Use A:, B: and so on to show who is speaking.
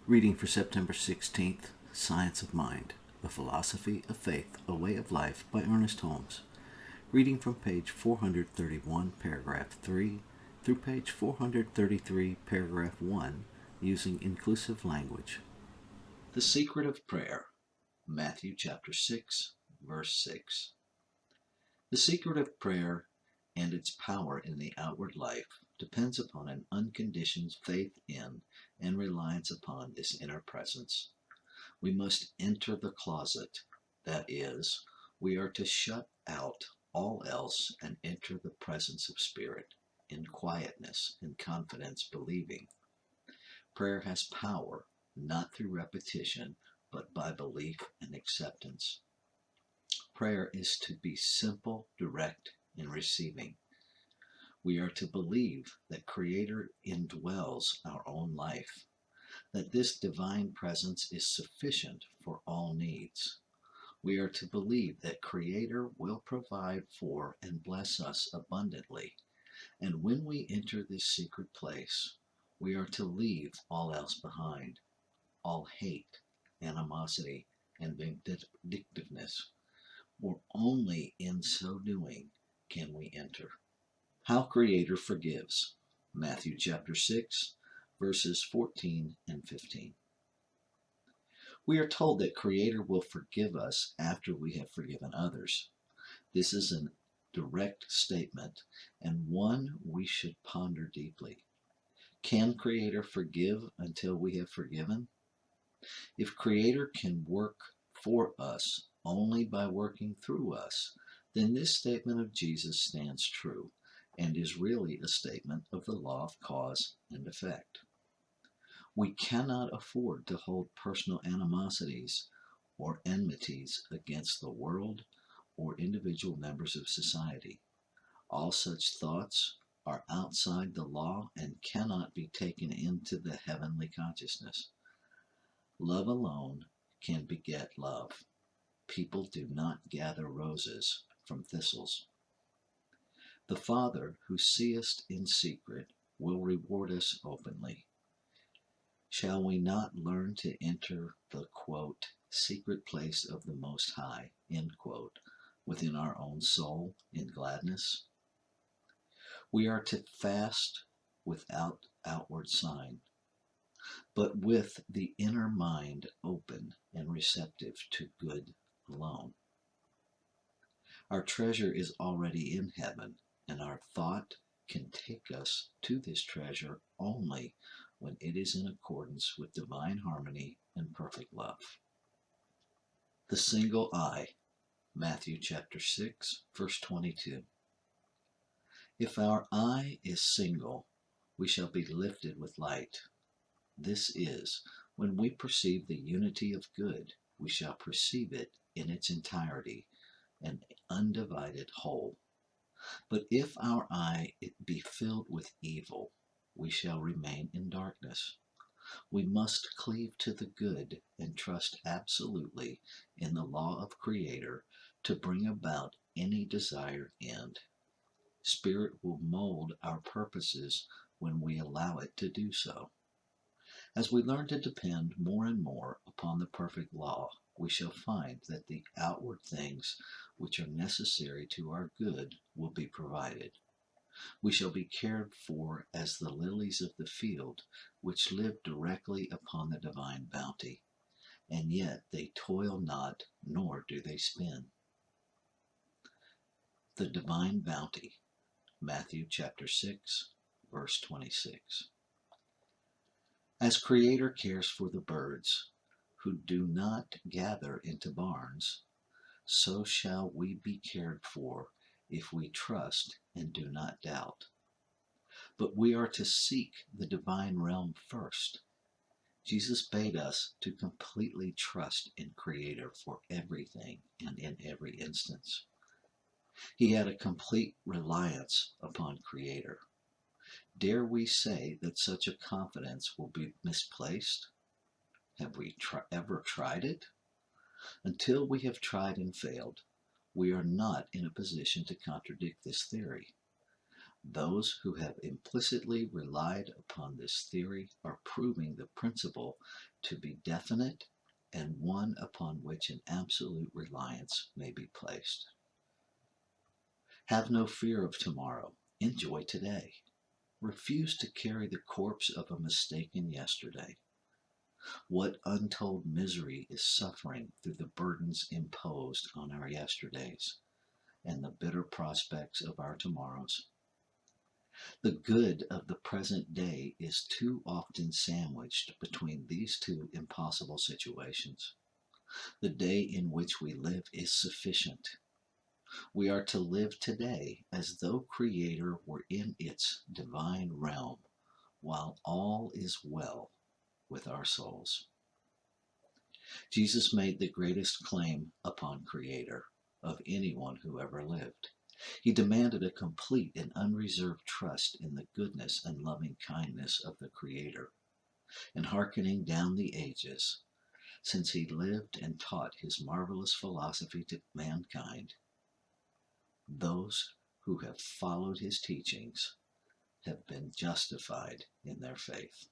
A: Reading for September 16th, Science of Mind, A Philosophy of Faith, A Way of Life by Ernest Holmes. Reading from page 431, paragraph 3, through page 433, paragraph 1, using inclusive language. The Secret of Prayer, Matthew chapter 6, verse 6. The secret of prayer and its power in the outward life depends upon an unconditioned faith in and reliance upon this inner presence. We must enter the closet, that is, we are to shut out all else and enter the presence of Spirit in quietness and confidence, believing. Prayer has power, not through repetition, but by belief and acceptance. Prayer is to be simple, direct, and receiving. We are to believe that Creator indwells our own life, that this divine presence is sufficient for all needs. We are to believe that Creator will provide for and bless us abundantly, and when we enter this secret place, we are to leave all else behind, all hate, animosity, and vindictiveness, for only in so doing can we enter. How Creator Forgives, Matthew chapter 6, verses 14 and 15. We are told that Creator will forgive us after we have forgiven others. This is a direct statement and one we should ponder deeply. Can Creator forgive until we have forgiven? If Creator can work for us only by working through us, then this statement of Jesus stands true and is really a statement of the law of cause and effect. We cannot afford to hold personal animosities or enmities against the world or individual members of society. All such thoughts are outside the law and cannot be taken into the heavenly consciousness. Love alone can beget love. People do not gather roses from thistles. The Father, who seest in secret, will reward us openly. Shall we not learn to enter the, quote, secret place of the Most High, end quote, within our own soul in gladness? We are to fast without outward sign, but with the inner mind open and receptive to good alone. Our treasure is already in heaven, and our thought can take us to this treasure only when it is in accordance with divine harmony and perfect love. The single eye, Matthew chapter 6, verse 22. If our eye is single, we shall be lifted with light. This is, when we perceive the unity of good, we shall perceive it in its entirety, an undivided whole. But if our eye be filled with evil, we shall remain in darkness. We must cleave to the good and trust absolutely in the law of Creator to bring about any desired end. Spirit will mold our purposes when we allow it to do so. As we learn to depend more and more upon the perfect law, we shall find that the outward things which are necessary to our good will be provided. We shall be cared for as the lilies of the field, which live directly upon the divine bounty, and yet they toil not, nor do they spin. The divine bounty, Matthew chapter 6, verse 26. As Creator cares for the birds, who do not gather into barns, so shall we be cared for if we trust and do not doubt. But we are to seek the divine realm first. Jesus bade us to completely trust in Creator for everything and in every instance. He had a complete reliance upon Creator. Dare we say that such a confidence will be misplaced? Have we ever tried it? Until we have tried and failed, we are not in a position to contradict this theory. Those who have implicitly relied upon this theory are proving the principle to be definite and one upon which an absolute reliance may be placed. Have no fear of tomorrow. Enjoy today. Refuse to carry the corpse of a mistaken yesterday. What untold misery is suffering through the burdens imposed on our yesterdays and the bitter prospects of our tomorrows. The good of the present day is too often sandwiched between these two impossible situations. The day in which we live is sufficient. We are to live today as though Creator were in its divine realm, while all is well with our souls. Jesus made the greatest claim upon Creator of anyone who ever lived. He demanded a complete and unreserved trust in the goodness and loving kindness of the Creator, and hearkening down the ages, since he lived and taught his marvelous philosophy to mankind, those who have followed his teachings have been justified in their faith.